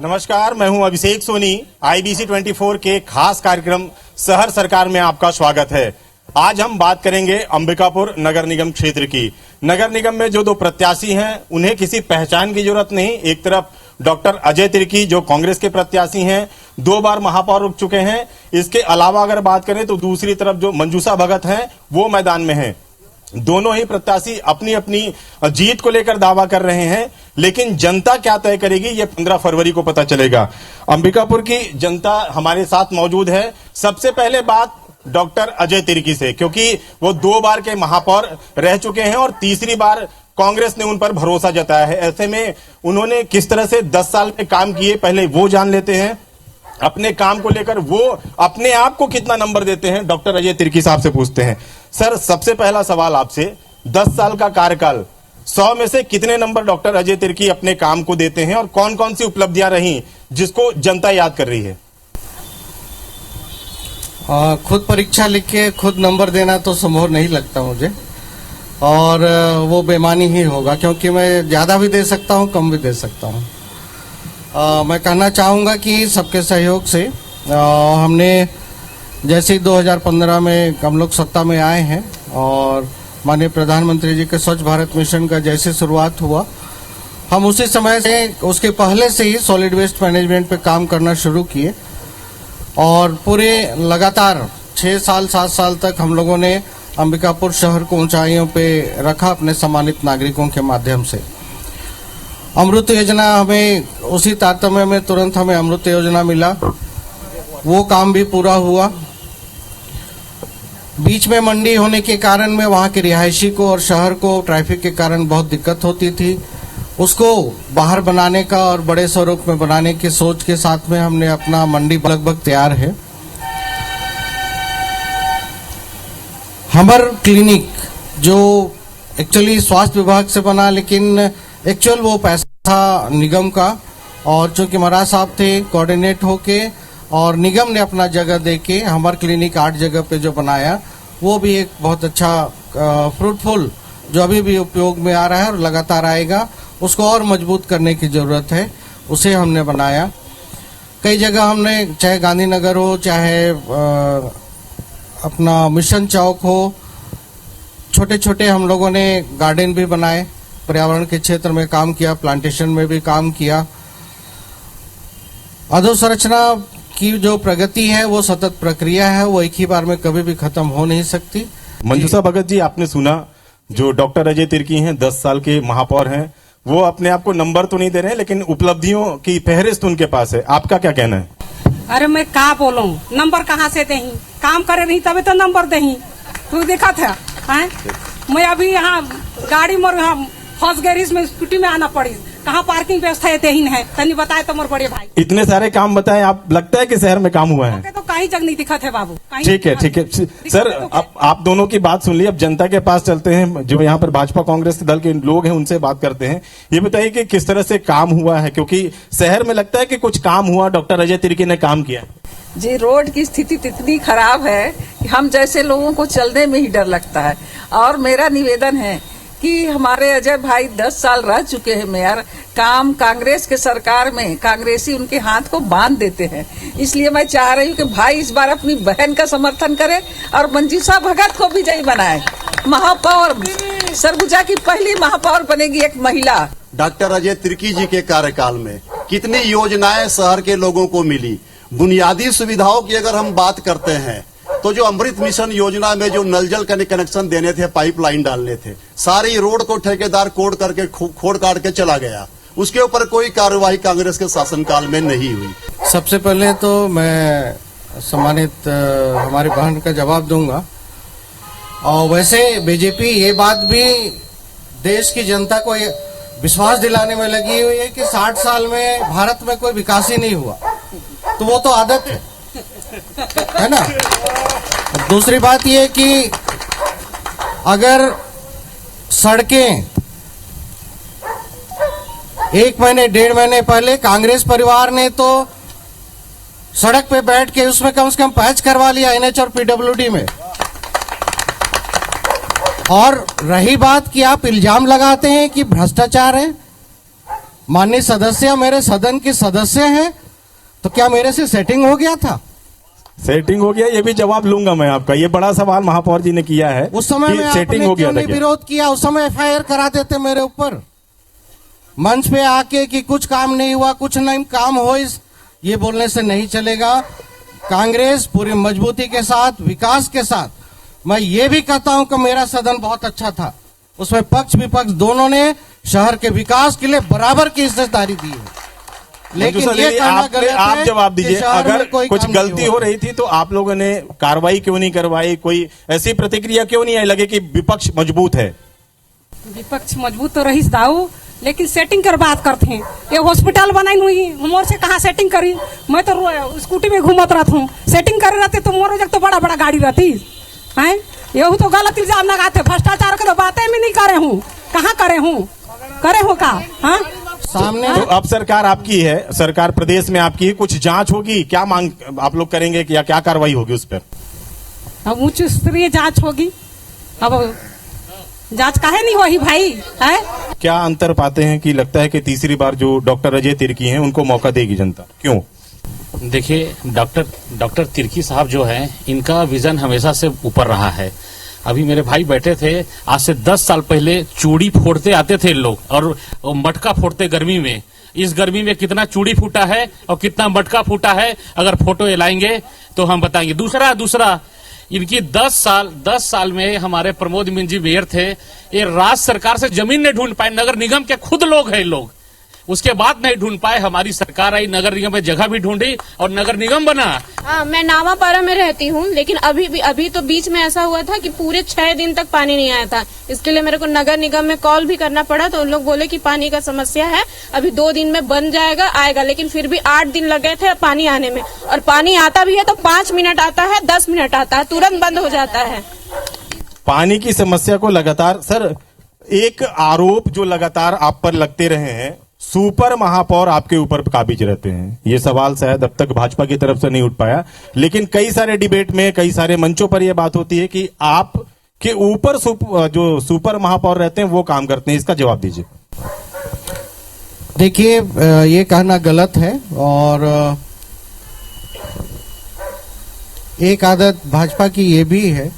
नमस्कार, मैं हूं अभिषेक सोनी। IBC 24 के खास कार्यक्रम शहर सरकार में आपका स्वागत है। आज हम बात करेंगे अंबिकापुर नगर निगम क्षेत्र की। नगर निगम में जो दो प्रत्याशी हैं उन्हें किसी पहचान की जरूरत नहीं। एक तरफ डॉक्टर अजय तिर्की जो कांग्रेस के प्रत्याशी हैं, 2 बार महापौर रुक चुके हैं। इसके अलावा अगर बात करें तो दूसरी तरफ जो मंजूषा भगत हैं वो मैदान में हैं। दोनों ही प्रत्याशी अपनी अपनी जीत को लेकर दावा कर रहे हैं, लेकिन जनता क्या तय करेगी ये 15 फरवरी को पता चलेगा। अंबिकापुर की जनता हमारे साथ मौजूद है। सबसे पहले बात डॉक्टर अजय तिर्की से, क्योंकि वो 2 बार के महापौर रह चुके हैं और तीसरी बार कांग्रेस ने उन पर भरोसा जताया है। ऐसे में उन्होंने किस तरह से 10 साल में काम किए, पहले वो जान लेते हैं। अपने काम को लेकर वो अपने आप को कितना नंबर देते हैं, डॉक्टर अजय तिर्की साहब से पूछते हैं। सर, सबसे पहला सवाल आपसे, 10 साल का कार्यकाल, 100 में से कितने नंबर डॉक्टर अजय तिर्की अपने काम को देते हैं और कौन कौन सी उपलब्धियां रही जिसको जनता याद कर रही है? खुद परीक्षा लिख के खुद नंबर देना तो संभव नहीं लगता मुझे, और वो बेईमानी ही होगा, क्योंकि मैं ज्यादा भी दे सकता हूँ, कम भी दे सकता हूँ। मैं कहना चाहूँगा कि सबके सहयोग से हमने जैसे ही 2015 में हम लोग सत्ता में आए हैं और माननीय प्रधानमंत्री जी के स्वच्छ भारत मिशन का जैसे शुरुआत हुआ, हम उसी समय से उसके पहले से ही सॉलिड वेस्ट मैनेजमेंट पे काम करना शुरू किए और पूरे लगातार 6 साल 7 साल तक हम लोगों ने अंबिकापुर शहर को ऊंचाइयों पे रखा अपने सम्मानित नागरिकों के माध्यम से। अमृत योजना हमें उसी तारतम्य में तुरंत हमें अमृत योजना मिला, वो काम भी पूरा हुआ। बीच में मंडी होने के कारण में वहाँ के रिहायशी को और शहर को ट्रैफिक के कारण बहुत दिक्कत होती थी, उसको बाहर बनाने का और बड़े स्वरूप में बनाने की सोच के साथ में हमने अपना मंडी लगभग तैयार है। हमर क्लिनिक जो एक्चुअली स्वास्थ्य विभाग से बना, लेकिन एक्चुअल वो पैसा था निगम का, और चूंकि महाराज साहब थे कोऑर्डिनेट होके और निगम ने अपना जगह देके हमार क्लिनिक 8 जगह पे जो बनाया, वो भी एक बहुत अच्छा फ्रूटफुल जो अभी भी उपयोग में आ रहा है और लगातार आएगा, उसको और मजबूत करने की जरूरत है, उसे हमने बनाया। कई जगह हमने, चाहे गांधीनगर हो, चाहे अपना मिशन चौक हो, छोटे छोटे हम लोगों ने गार्डन भी बनाए, पर्यावरण के क्षेत्र में काम किया, प्लांटेशन में भी काम किया। अधोसंरचना की जो प्रगति है वो सतत प्रक्रिया है, वो एक ही बार में कभी भी खत्म हो नहीं सकती। मंजूषा भगत जी, आपने सुना जो डॉक्टर अजय तिर्की हैं, 10 साल के महापौर हैं, वो अपने आप को नंबर तो नहीं दे रहे हैं, लेकिन उपलब्धियों की फहरिस्त उनके पास है। आपका क्या कहना है? अरे मैं क्या बोलूं, नंबर कहाँ से दही, काम करे नहीं तभी तो नंबर दही। तू देखा था मैं अभी यहाँ गाड़ी मोर फंस गई, इसमें स्कूटी में आना पड़ी, कहाँ पार्किंग व्यवस्था है, तनी बताए तो मोर बड़े भाई। इतने सारे काम बताए, आप लगता है कि शहर में काम हुआ है? तो कहीं जग नहीं दिखा थे बाबू। ठीक है ठीक है सर, आप दोनों की बात सुन ली, अब जनता के पास चलते हैं। जो यहाँ पर भाजपा कांग्रेस दल के लोग हैं उनसे बात करते हैं। ये बताइए कि किस तरह से काम हुआ है, क्योंकि शहर में लगता है कि कुछ काम हुआ, डॉक्टर अजय तिर्की ने काम किया। जी, रोड की स्थिति इतनी खराब है कि हम जैसे लोगों को चलने में ही डर लगता है। और मेरा निवेदन है कि हमारे अजय भाई 10 साल रह चुके हैं मेयर, काम कांग्रेस के सरकार में कांग्रेसी उनके हाथ को बांध देते हैं। इसलिए मैं चाह रही हूँ कि भाई इस बार अपनी बहन का समर्थन करे और मंजूषा भगत को विजयी बनाए। महापौर सरगुजा की पहली महापौर बनेगी एक महिला। डॉक्टर अजय तिर्की जी के कार्यकाल में कितनी योजनाएं शहर के लोगों को मिली। बुनियादी सुविधाओं की अगर हम बात करते हैं तो जो अमृत मिशन योजना में जो नल जल का कनेक्शन देने थे, पाइपलाइन डालने थे, सारी रोड को ठेकेदार खोद काट के चला गया। उसके ऊपर कोई कार्यवाही कांग्रेस के शासनकाल में नहीं हुई। सबसे पहले तो मैं सम्मानित हमारी बहन का जवाब दूंगा, और वैसे बीजेपी ये बात भी देश की जनता को विश्वास दिलाने में लगी हुई है कि 60 साल में भारत में कोई विकास ही नहीं हुआ, तो वो तो आदत है ना। दूसरी बात यह कि अगर सड़कें 1 महीने 1.5 महीने पहले कांग्रेस परिवार ने तो सड़क पे बैठ के उसमें कम से कम पैच करवा लिया NH और PWD में। और रही बात कि आप इल्जाम लगाते हैं कि भ्रष्टाचार है, माननीय सदस्य मेरे सदन के सदस्य हैं, तो क्या मेरे से सेटिंग हो गया था? सेटिंग हो गया, ये भी जवाब लूंगा मैं आपका। ये बड़ा सवाल महापौर जी ने किया है उस समय कि में सेटिंग आपने हो गया क्यों था नहीं क्या? विरोध किया? उस समय एफआईआर करा देते मेरे ऊपर, मंच पे आके कि कुछ काम नहीं हुआ, कुछ नहीं काम हो, इस ये बोलने से नहीं चलेगा। कांग्रेस पूरी मजबूती के साथ, विकास के साथ, मैं ये भी कहता हूं कि मेरा सदन बहुत अच्छा था, उसमें पक्ष विपक्ष दोनों ने शहर के विकास के लिए बराबर की हिस्सेदारी दी है। लेकिन मंजू ये सर, कहना आपने- गलत आप है जवाब कि दीजिए, शहर में अगर कोई कुछ काम नहीं गलती हुआ। हो रही थी तो आप लोगों ने कार्रवाई क्यों नहीं करवाई? कोई ऐसी प्रतिक्रिया क्यों नहीं आई? लगे कि विपक्ष मजबूत है। विपक्ष मजबूत तो रही दाऊ, लेकिन सेटिंग कर बात करते हैं। ये हॉस्पिटल बनाई हुई, मोर से कहाँ सेटिंग करी? मैं तो स्कूटी में घूमत रहता हूँ। सेटिंग करे रहते तो मोर जग तो बड़ा बड़ा गाड़ी रहती है। यही तो गलत इल्जाम लगाते, भ्रष्टाचार की तो बातें भी नहीं करे हूँ। कहाँ करे हूँ का? हाँ, सामने तो अब सरकार आपकी है, सरकार प्रदेश में आपकी है, कुछ जांच होगी, क्या मांग आप लोग करेंगे या क्या कार्रवाई होगी उस पर? अब उच्च स्तरीय जांच होगी। अब जांच काहे नहीं होगी भाई? है क्या अंतर पाते हैं कि लगता है कि तीसरी बार जो डॉक्टर अजय तिर्की हैं उनको मौका देगी जनता? क्यों? देखिए, डॉक्टर तिर्की साहब जो हैं, इनका विजन हमेशा से ऊपर रहा है। अभी मेरे भाई बैठे थे, आज से 10 साल पहले चूड़ी फोड़ते आते थे लोग और मटका फोड़ते गर्मी में। इस गर्मी में कितना चूड़ी फूटा है और कितना मटका फूटा है, अगर फोटो लाएंगे तो हम बताएंगे। दूसरा इनकी 10 साल में हमारे प्रमोद मिंज जी मेयर थे, ये राज्य सरकार से जमीन नहीं ढूंढ पाए, नगर निगम के खुद लोग हैं लोग, उसके बाद नहीं ढूंढ पाए। हमारी सरकार आई, नगर निगम में जगह भी ढूंढी और नगर निगम बना। मैं नावापारा में रहती हूँ, लेकिन अभी तो बीच में ऐसा हुआ था कि पूरे 6 दिन तक पानी नहीं आया था। इसके लिए मेरे को नगर निगम में कॉल भी करना पड़ा, तो उन लोग बोले कि पानी का समस्या है, अभी 2 दिन में बन जाएगा, आएगा। लेकिन फिर भी 8 दिन लगे थे पानी आने में, और पानी आता भी है तो 5 मिनट आता है, 10 मिनट आता है, तुरंत बंद हो जाता है। पानी की समस्या को लगातार, सर एक आरोप जो लगातार आप पर लगते रहे हैं, सुपर महापौर आपके ऊपर काबिज रहते हैं। ये सवाल शायद अब तक भाजपा की तरफ से नहीं उठ पाया, लेकिन कई सारे डिबेट में, कई सारे मंचों पर यह बात होती है कि आप के ऊपर जो सुपर महापौर रहते हैं वो काम करते हैं। इसका जवाब दीजिए। देखिए, ये कहना गलत है, और एक आदत भाजपा की ये भी है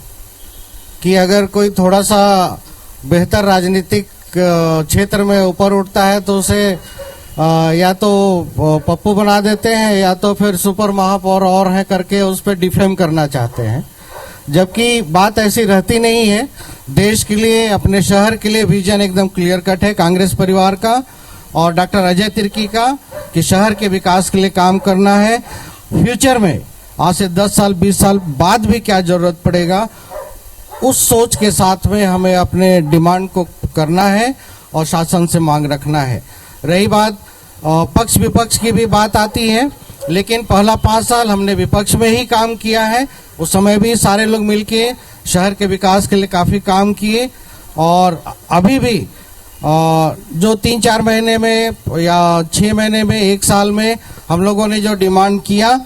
कि अगर कोई थोड़ा सा बेहतर राजनीतिक क्षेत्र में ऊपर उठता है तो उसे या तो पप्पू बना देते हैं, या तो फिर सुपर महापौर और है करके उस पर डिफेम करना चाहते हैं। जबकि बात ऐसी रहती नहीं है। देश के लिए, अपने शहर के लिए विजन एकदम क्लियर कट है कांग्रेस परिवार का और डॉक्टर अजय तिर्की का, कि शहर के विकास के लिए काम करना है। फ्यूचर में आज से 10 साल 20 साल बाद भी क्या जरूरत पड़ेगा, उस सोच के साथ में हमें अपने डिमांड को करना है और शासन से मांग रखना है। रही बात पक्ष विपक्ष की भी बात आती है, लेकिन पहला 5 साल हमने विपक्ष में ही काम किया है। उस समय भी सारे लोग मिलके शहर के विकास के लिए काफी काम किए, और अभी भी जो 3-4 महीने में या 6 महीने में, 1 साल में हम लोगों ने जो डिमांड किया,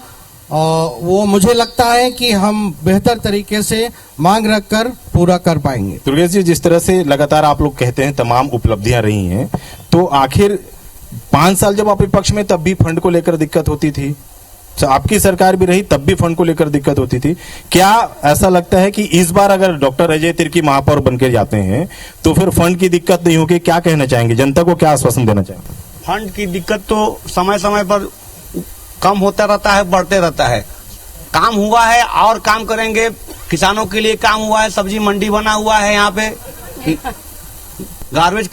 वो मुझे लगता है कि हम बेहतर तरीके से मांग रखकर पूरा कर पाएंगे। दुर्गेश जी, जिस तरह से लगातार आप लोग कहते हैं तमाम उपलब्धियां रही हैं, तो आखिर 5 साल जब आप विपक्ष में, तब भी फंड को लेकर दिक्कत होती थी, आपकी सरकार भी रही तब भी फंड को लेकर दिक्कत होती थी। क्या ऐसा लगता है कि इस बार अगर डॉक्टर अजय तिर्की महापौर बनकर जाते हैं तो फिर फंड की दिक्कत नहीं होगी? क्या कहना चाहेंगे, जनता को क्या आश्वासन देना चाहेंगे? फंड की दिक्कत तो समय समय पर कम होता रहता है, बढ़ते रहता है। काम हुआ है और काम करेंगे, किसानों के लिए काम हुआ है, सब्जी मंडी बना हुआ है, यहाँ पे गार्बेज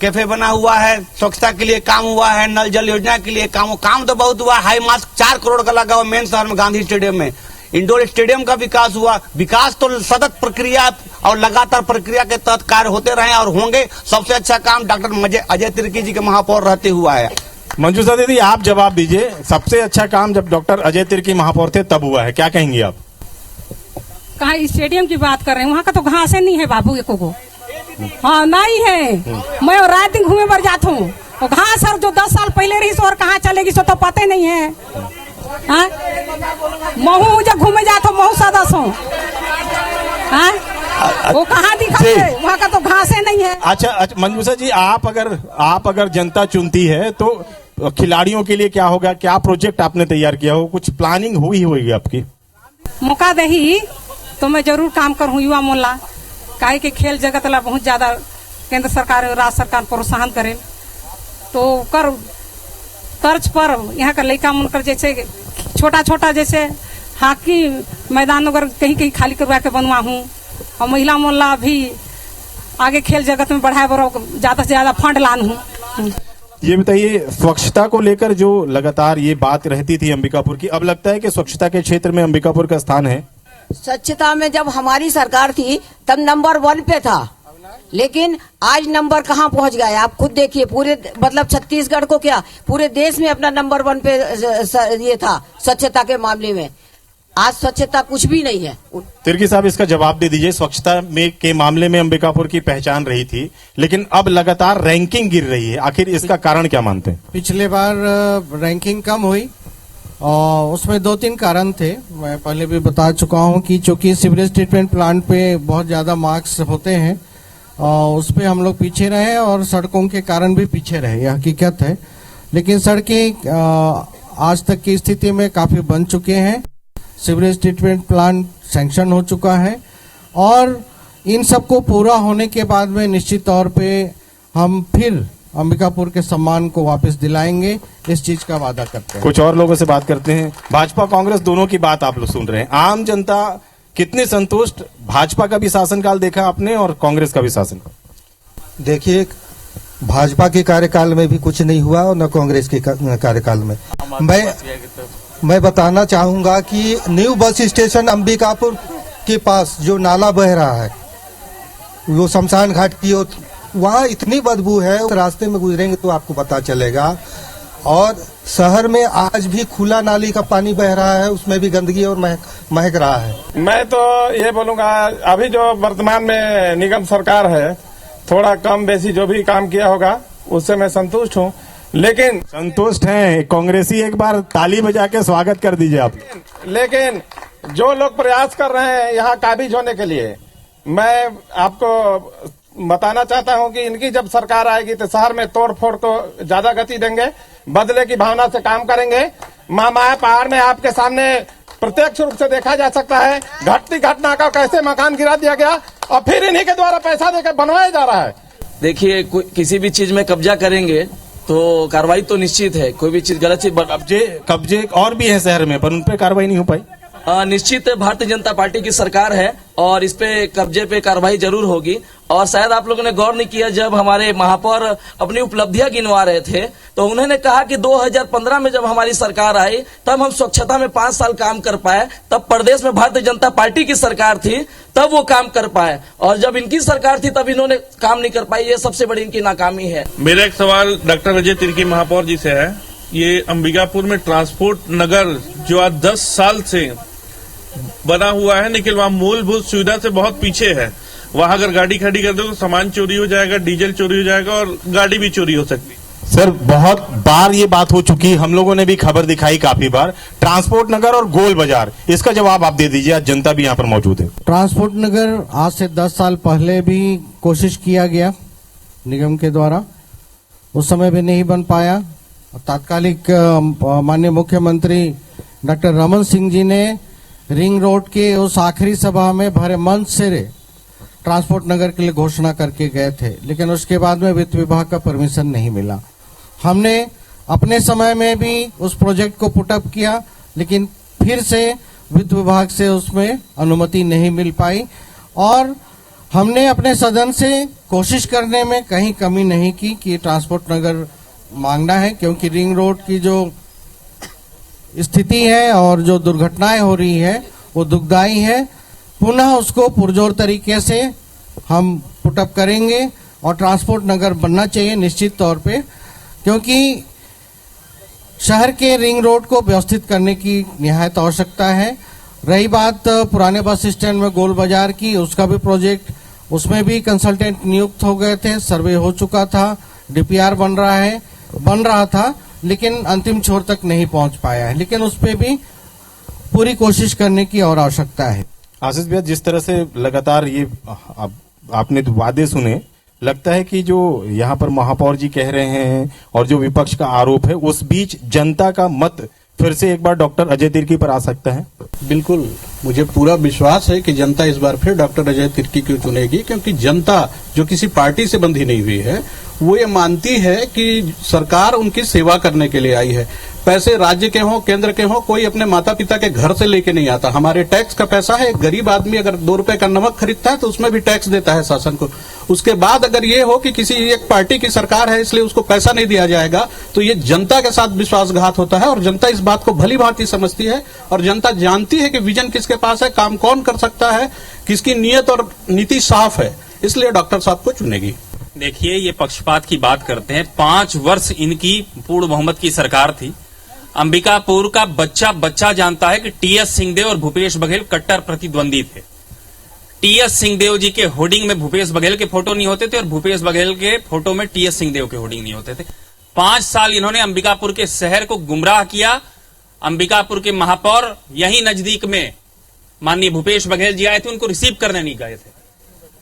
कैफे बना हुआ है, स्वच्छता के लिए काम हुआ है, नल जल योजना के लिए काम तो बहुत हुआ। हाई मास्क 4 करोड़ का लगा हुआ मेन शहर में, गांधी स्टेडियम में। इंडोर स्टेडियम का विकास हुआ। विकास तो सतत प्रक्रिया और लगातार प्रक्रिया के तहत कार्य होते रहे और होंगे। सबसे अच्छा काम डॉक्टर अजय तिर्की जी के महापौर रहते हुआ है। मंजूषा दीदी, आप जवाब दीजिए। सबसे अच्छा काम जब डॉक्टर अजय तिर्की महापौर थे तब हुआ है, क्या कहेंगी आप? कहा स्टेडियम की बात कर रहे हैं, वहाँ का तो घास है नहीं है बाबू, एको को। हाँ नहीं है। मैं रात दिन घूमे पर जाता हूँ, और घास सर जो 10 साल पहले रही सो और कहाँ चलेगी सो तो पता नहीं है। महू जब घूमे जाता हूँ, महू सदा सो वो कहाँ दिखा, वहाँ का तो घास है नहीं नहीं है। अच्छा, मंजूषा जी, आप अगर जनता चुनती है तो खिलाड़ियों के लिए क्या होगा? क्या प्रोजेक्ट आपने तैयार किया हो? कुछ प्लानिंग हुई होगी आपकी? मौका दही तो मैं जरूर काम करूँ युवा मोहल्ला, काहे के खेल जगत ला बहुत ज्यादा केंद्र सरकार और राज्य सरकार प्रोत्साहन करे, तो कर तर्ज पर यहाँ का लड़का मुनकर जैसे छोटा छोटा जैसे हॉकी मैदान अगर कहीं कहीं खाली करवा के बनवा हूँ, और महिला मोहल्ला भी आगे खेल जगत में बढ़ाए बड़ा ज्यादा से ज्यादा फंड लान हूँ। ये बताइए, स्वच्छता को लेकर जो लगातार ये बात रहती थी अंबिकापुर की, अब लगता है कि स्वच्छता के क्षेत्र में अंबिकापुर का स्थान है? स्वच्छता में जब हमारी सरकार थी तब नंबर 1 पे था, लेकिन आज नंबर कहाँ पहुँच गया है आप खुद देखिए। पूरे मतलब छत्तीसगढ़ को क्या पूरे देश में अपना नंबर 1 पे ये था स्वच्छता के मामले में। आज स्वच्छता कुछ भी नहीं है। तिर्की साहब, इसका जवाब दे दीजिए। स्वच्छता में के मामले में अंबिकापुर की पहचान रही थी, लेकिन अब लगातार रैंकिंग गिर रही है, आखिर इसका कारण क्या मानते हैं? पिछले बार रैंकिंग कम हुई और उसमें 2-3 कारण थे। मैं पहले भी बता चुका हूं कि चूंकि सीवरेज ट्रीटमेंट प्लांट पे बहुत ज्यादा मार्क्स होते हैं और उस पे हम लोग पीछे रहे और सड़कों के कारण भी पीछे रहे, यह हकीकत है। लेकिन सड़कें आज तक की स्थिति में काफी बन चुके हैं, सीवरेज ट्रीटमेंट प्लांट सैंक्शन हो चुका है और इन सबको पूरा होने के बाद में निश्चित तौर पे हम फिर अंबिकापुर के सम्मान को वापस दिलाएंगे, इस चीज का वादा करते हैं। कुछ और लोगों से बात करते हैं। भाजपा कांग्रेस दोनों की बात आप लोग सुन रहे हैं। आम जनता कितने संतुष्ट? भाजपा का भी शासनकाल देखा आपने और कांग्रेस का भी शासनकाल। देखिए, भाजपा के कार्यकाल में भी कुछ नहीं हुआ और न कांग्रेस के कार्यकाल में। मैं बताना चाहूंगा कि न्यू बस स्टेशन अंबिकापुर के पास जो नाला बह रहा है, वो शमशान घाट की ओर, वहाँ इतनी बदबू है, रास्ते में गुजरेंगे तो आपको पता चलेगा। और शहर में आज भी खुला नाली का पानी बह रहा है, उसमें भी गंदगी और महक रहा है। मैं तो ये बोलूंगा, अभी जो वर्तमान में निगम सरकार है, थोड़ा कम बेसी जो भी काम किया होगा उससे मैं संतुष्ट हूँ। लेकिन संतुष्ट हैं कांग्रेसी, एक बार ताली बजा के स्वागत कर दीजिए आप। लेकिन जो लोग प्रयास कर रहे हैं यहाँ काबिज होने के लिए, मैं आपको बताना चाहता हूँ कि इनकी जब सरकार आएगी तो शहर में तोड़ फोड़ को ज्यादा गति देंगे, बदले की भावना से काम करेंगे। महामाया पहाड़ में आपके सामने प्रत्यक्ष रूप से देखा जा सकता है घटती घटना का, कैसे मकान गिरा दिया गया और फिर इन्हीं के द्वारा पैसा देकर बनवाया जा रहा है। देखिए, किसी भी चीज में कब्जा करेंगे तो कार्रवाई तो निश्चित है। कोई भी चीज गलत चीज कब्जे और भी है शहर में, पर उन पे कार्रवाई नहीं हो पाई। निश्चित भारतीय जनता पार्टी की सरकार है और इस पे कब्जे पे कार्रवाई जरूर होगी। और शायद आप लोगों ने गौर नहीं किया, जब हमारे महापौर अपनी उपलब्धियां गिनवा रहे थे तो उन्होंने कहा कि 2015 में जब हमारी सरकार आई तब हम स्वच्छता में 5 साल काम कर पाए, तब प्रदेश में भारतीय जनता पार्टी की सरकार थी तब वो काम कर पाए, और जब इनकी सरकार थी तब इन्होंने काम नहीं कर पाई। ये सबसे बड़ी इनकी नाकामी है। मेरा एक सवाल डॉक्टर अजय तिर्की महापौर जी से है। ये अंबिकापुर में ट्रांसपोर्ट नगर जो आज 10 साल से बना हुआ है, लेकिन वहाँ मूलभूत सुविधा से बहुत पीछे है। वहाँ अगर गाड़ी खड़ी कर दो तो सामान चोरी हो जाएगा, डीजल चोरी हो जाएगा और गाड़ी भी चोरी हो सकती है। सर, बहुत बार ये बात हो चुकी, हम लोगों ने भी खबर दिखाई काफी बार, ट्रांसपोर्ट नगर और गोल बाजार, इसका जवाब आप दे दीजिए, आज जनता भी यहाँ पर मौजूद है। ट्रांसपोर्ट नगर आज से 10 साल पहले भी कोशिश किया गया निगम के द्वारा, उस समय भी नहीं बन पाया। तात्कालिक माननीय मुख्यमंत्री डॉक्टर रमन सिंह जी ने रिंग रोड के उस आखिरी सभा में भरे मंच से ट्रांसपोर्ट नगर के लिए घोषणा करके गए थे, लेकिन उसके बाद में वित्त विभाग का परमिशन नहीं मिला। हमने अपने समय में भी उस प्रोजेक्ट को पुटअप किया, लेकिन फिर से वित्त विभाग से उसमें अनुमति नहीं मिल पाई और हमने अपने सदन से कोशिश करने में कहीं कमी नहीं की कि ट्रांसपोर्ट नगर मांगना है, क्योंकि रिंग रोड की जो स्थिति है और जो दुर्घटनाएं हो रही है वो दुखदायी है। पुनः उसको पुरजोर तरीके से हम पुटअप करेंगे और ट्रांसपोर्ट नगर बनना चाहिए निश्चित तौर पे, क्योंकि शहर के रिंग रोड को व्यवस्थित करने की निहायत आवश्यकता है। रही बात पुराने बस स्टैंड में गोल बाजार की, उसका भी प्रोजेक्ट, उसमें भी कंसल्टेंट नियुक्त हो गए थे, सर्वे हो चुका था, डीपीआर बन रहा था, लेकिन अंतिम छोर तक नहीं पहुंच पाया है, लेकिन उस पे भी पूरी कोशिश करने की और आवश्यकता है। आशीष भैया, जिस तरह से लगातार ये आपने तो वादे सुने, लगता है कि जो यहाँ पर महापौर जी कह रहे हैं और जो विपक्ष का आरोप है उस बीच जनता का मत फिर से एक बार डॉक्टर अजय तिर्की पर आ सकता है? बिल्कुल, मुझे पूरा विश्वास है कि जनता इस बार फिर डॉक्टर अजय तिर्की को चुनेगी, क्योंकि जनता जो किसी पार्टी से बंधी नहीं हुई है वो ये मानती है कि सरकार उनकी सेवा करने के लिए आई है। पैसे राज्य के हों केंद्र के हों, कोई अपने माता पिता के घर से लेके नहीं आता। हमारे टैक्स का पैसा है। एक गरीब आदमी अगर 2 रुपए का नमक खरीदता है तो उसमें भी टैक्स देता है शासन को। उसके बाद अगर ये हो कि किसी एक पार्टी की सरकार है इसलिए उसको पैसा नहीं दिया जाएगा, तो ये जनता के साथ विश्वासघात होता है। और जनता इस बात को भली भांति समझती है और जनता जानती है कि विजन किसके पास है, काम कौन कर सकता है, किसकी नीयत और नीति साफ है, इसलिए डॉक्टर साहब को चुनेगी। देखिए, ये पक्षपात की बात करते हैं। 5 वर्ष इनकी पूर्ण बहुमत की सरकार थी। अंबिकापुर का बच्चा बच्चा जानता है कि टीएस सिंहदेव और भूपेश बघेल कट्टर प्रतिद्वंदी थे। टीएस सिंहदेव जी के होर्डिंग में भूपेश बघेल के फोटो नहीं होते थे और भूपेश बघेल के फोटो में टीएस सिंहदेव के होर्डिंग नहीं होते थे। 5 साल इन्होंने अंबिकापुर के शहर को गुमराह किया। अंबिकापुर के महापौर यही नजदीक में माननीय भूपेश बघेल जी आए थे, उनको रिसीव करने नहीं गए थे।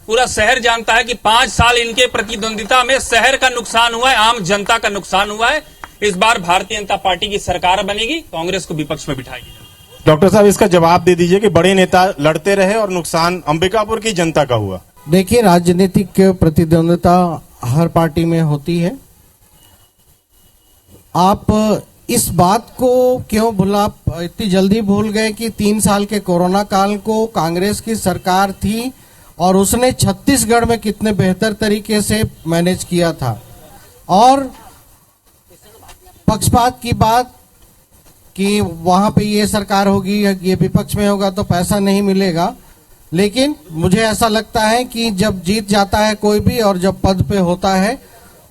पूरा शहर जानता है कि 5 साल इनके प्रतिद्वंदिता में शहर का नुकसान हुआ है, आम जनता का नुकसान हुआ है। इस बार भारतीय जनता पार्टी की सरकार बनेगी, कांग्रेस को विपक्ष में बिठाएगी। डॉक्टर साहब, इसका जवाब दे दीजिए कि बड़े नेता लड़ते रहे और नुकसान अंबिकापुर की जनता का हुआ। देखिए, राजनीतिक प्रतिद्वंदिता हर पार्टी में होती है। आप इस बात को क्यों इतनी जल्दी भूल गए कि 3 साल के कोरोना काल को कांग्रेस की सरकार थी और उसने छत्तीसगढ़ में कितने बेहतर तरीके से मैनेज किया था। और पक्षपात की बात कि वहां पे ये सरकार होगी, ये विपक्ष में होगा तो पैसा नहीं मिलेगा, लेकिन मुझे ऐसा लगता है कि जब जीत जाता है कोई भी और जब पद पे होता है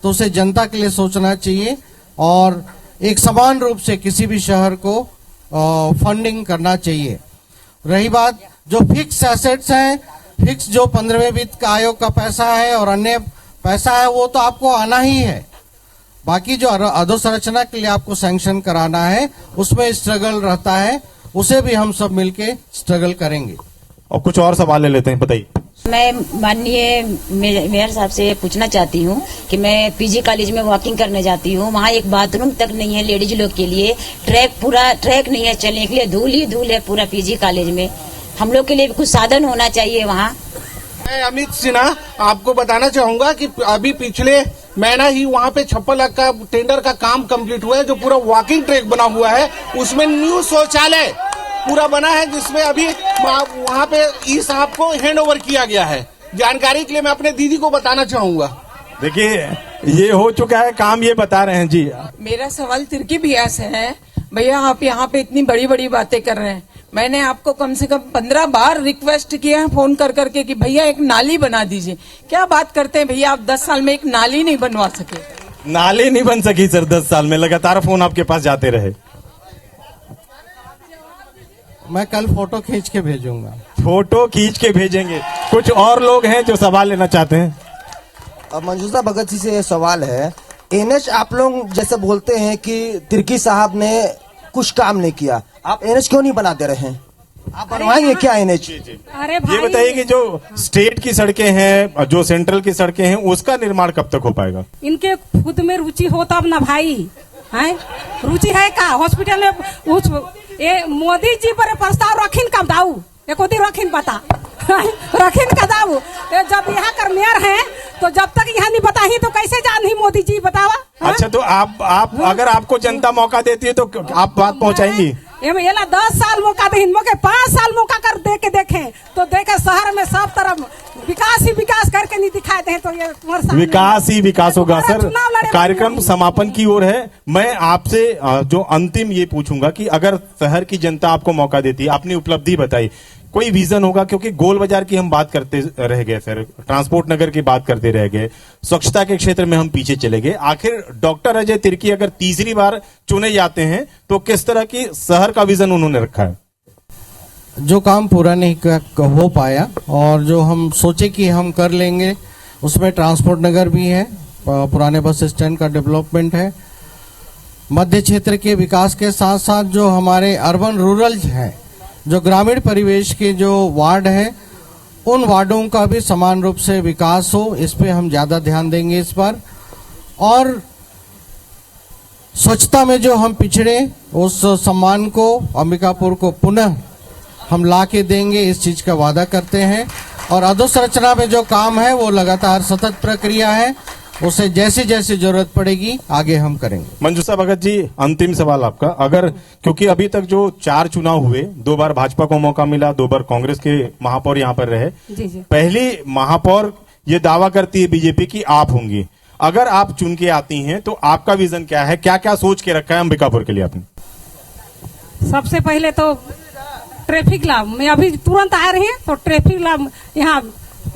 तो उसे जनता के लिए सोचना चाहिए और एक समान रूप से किसी भी शहर को फंडिंग करना चाहिए। रही बात जो फिक्स एसेट्स हैं, फिक्स जो 15वें वित्त आयोग का पैसा है और अन्य पैसा है, वो तो आपको आना ही है। बाकी जो अधोसंरचना के लिए आपको सैंक्शन कराना है उसमें स्ट्रगल रहता है, उसे भी हम सब मिलके स्ट्रगल करेंगे। और कुछ और सवाल ले लेते हैं, बताइए। मैं माननीय मेयर साहब से पूछना चाहती हूँ कि मैं पीजी कॉलेज में वॉकिंग करने जाती हूँ, वहाँ एक बाथरूम तक नहीं है लेडीज लोग के लिए, पूरा ट्रैक नहीं है चलने के लिए, धूल ही धूल है पूरा पीजी कॉलेज में। हम लोग के लिए कुछ साधन होना चाहिए वहाँ। मैं अमित सिन्हा आपको बताना चाहूंगा कि अभी पिछले महीना ही वहाँ पे 56 लाख का टेंडर का काम कंप्लीट हुआ है। जो पूरा वॉकिंग ट्रैक बना हुआ है उसमें न्यू शौचालय पूरा बना है, जिसमें अभी वहाँ पे ई साहब को हैंड ओवर किया गया है। जानकारी के लिए मैं अपने दीदी को बताना चाहूंगा। देखिए, ये हो चुका है काम, ये बता रहे हैं जी। मेरा सवाल तिर्की भैया से है। भैया, आप यहाँ पे इतनी बड़ी बड़ी बातें कर रहे हैं, मैंने आपको कम से कम 15 बार रिक्वेस्ट किया है फोन कर करके कि भैया एक नाली बना दीजिए। क्या बात करते हैं भैया, आप 10 साल में एक नाली नहीं बनवा सके। नाली नहीं बन सकी सर, 10 साल में लगातार फोन आपके पास जाते रहे। मैं कल फोटो खींच के भेजूंगा। फोटो खींच के भेजेंगे। कुछ और लोग हैं जो सवाल लेना चाहते हैं। अब मंजूषा भगत जी से ये सवाल है, एनएच आप लोग जैसे बोलते हैं कि तिर्की साहब ने कुछ काम नहीं किया, आप एनएच क्यों नहीं बनाते रहे? आप बनवाएंगे क्या एनएच? अरे भाई, ये बताइए कि जो स्टेट की सड़कें हैं, जो सेंट्रल की सड़कें हैं, उसका निर्माण कब तक हो पाएगा? इनके खुद में रुचि हो तब ना भाई, है रुचि है का हॉस्पिटल में ये मोदी जी पर प्रस्ताव रखिन कब दाऊ, एक रखिन पता रखिन का दाऊ। जब यहाँ कर मेयर है तो जब तक यहाँ नहीं बताही तो कैसे जान ही मोदी जी बतावा। अच्छा, तो आप अगर आपको जनता मौका देती है तो आप बात पहुंचाएंगी? ये 10 साल मौका दे, मौके 5 साल मौका कर दे के देखें तो देखे शहर में सब तरफ विकास ही विकास करके नहीं दिखाए दे तो ये विकास ही विकास होगा। सर, कार्यक्रम समापन की ओर है। मैं आपसे जो अंतिम ये पूछूंगा कि अगर शहर की जनता आपको मौका देती है, अपनी उपलब्धि बताई, कोई विजन होगा? क्योंकि गोल बाजार की हम बात करते रह गए सर, ट्रांसपोर्ट नगर की बात करते रह गए, स्वच्छता के क्षेत्र में हम पीछे चले गए। आखिर डॉक्टर अजय तिर्की अगर तीसरी बार चुने जाते हैं तो किस तरह की शहर का विजन उन्होंने रखा है? जो काम पूरा नहीं हो पाया और जो हम सोचे कि हम कर लेंगे, उसमें ट्रांसपोर्ट नगर भी है, पुराने बस स्टैंड का डेवलपमेंट है, मध्य क्षेत्र के विकास के साथ साथ जो हमारे अर्बन रूरल हैं, जो ग्रामीण परिवेश के जो वार्ड है उन वार्डों का भी समान रूप से विकास हो, इस पे हम ज्यादा ध्यान देंगे इस बार। और स्वच्छता में जो हम पिछड़े, उस सम्मान को अंबिकापुर को पुनः हम ला के देंगे, इस चीज का वादा करते हैं। और अधोसंरचना में जो काम है वो लगातार सतत प्रक्रिया है, उसे जैसी जैसी जरूरत पड़ेगी आगे हम करेंगे। मंजूषा भगत जी, अंतिम सवाल आपका, अगर क्योंकि अभी तक जो 4 चुनाव हुए, 2 बार भाजपा को मौका मिला, 2 बार कांग्रेस के महापौर यहाँ पर रहे, जी जी। पहली महापौर ये दावा करती है बीजेपी की आप होंगी, अगर आप चुन के आती हैं तो आपका विजन क्या है, क्या क्या सोच के रखा है अंबिकापुर के लिए आपने? सबसे पहले तो ट्रैफिक लाभ, मैं अभी तुरंत आ रही है तो ट्रैफिक लाभ यहाँ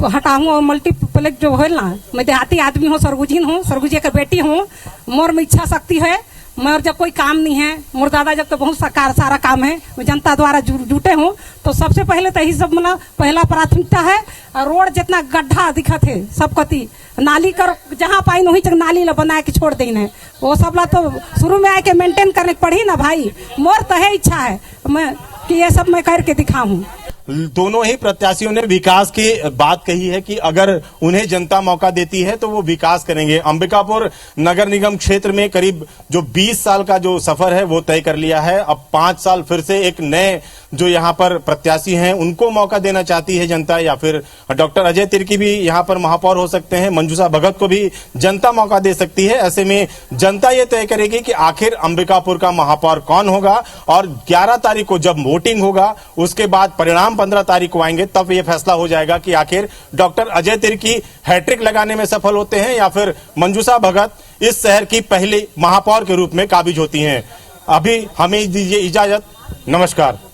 हटाऊं और मल्टीप्लेक्स जो है ना, मैं देहाती आदमी हूँ, सरगुजिन हूँ, सरगुजिया की बेटी हूँ, मोर में इच्छा शक्ति है, मगर जब कोई काम नहीं है, मोर दादा जब तो बहुत सारा काम है, मैं जनता द्वारा जुटे हूँ, तो सबसे पहले तो यही सब मतलब पहला प्राथमिकता है। और रोड जितना गड्ढा दिखत है सब कति नाली कर जहाँ पाई वहीं तक नाली ला बना के छोड़ देना है, वो सब ला तो शुरू में आके मेंटेन करने पड़ी ना भाई, मोर तो है इच्छा है मैं कि ये सब मैं करके दिखाऊं। दोनों ही प्रत्याशियों ने विकास की बात कही है कि अगर उन्हें जनता मौका देती है तो वो विकास करेंगे। अंबिकापुर नगर निगम क्षेत्र में करीब जो 20 साल का जो सफर है वो तय कर लिया है। अब 5 साल फिर से एक नए जो यहाँ पर प्रत्याशी हैं उनको मौका देना चाहती है जनता, या फिर डॉक्टर अजय तिर्की भी यहाँ पर महापौर हो सकते हैं, मंजूषा भगत को भी जनता मौका दे सकती है। ऐसे में जनता ये तय करेगी कि आखिर अंबिकापुर का महापौर कौन होगा, और 11 तारीख को जब वोटिंग होगा उसके बाद परिणाम 15 तारीख को आएंगे, तब ये फैसला हो जाएगा कि आखिर डॉक्टर अजय तिर्की हैट्रिक लगाने में सफल होते हैं या फिर मंजूषा भगत इस शहर की पहली महापौर के रूप में काबिज होती हैं। अभी हमें दीजिए इजाजत, नमस्कार।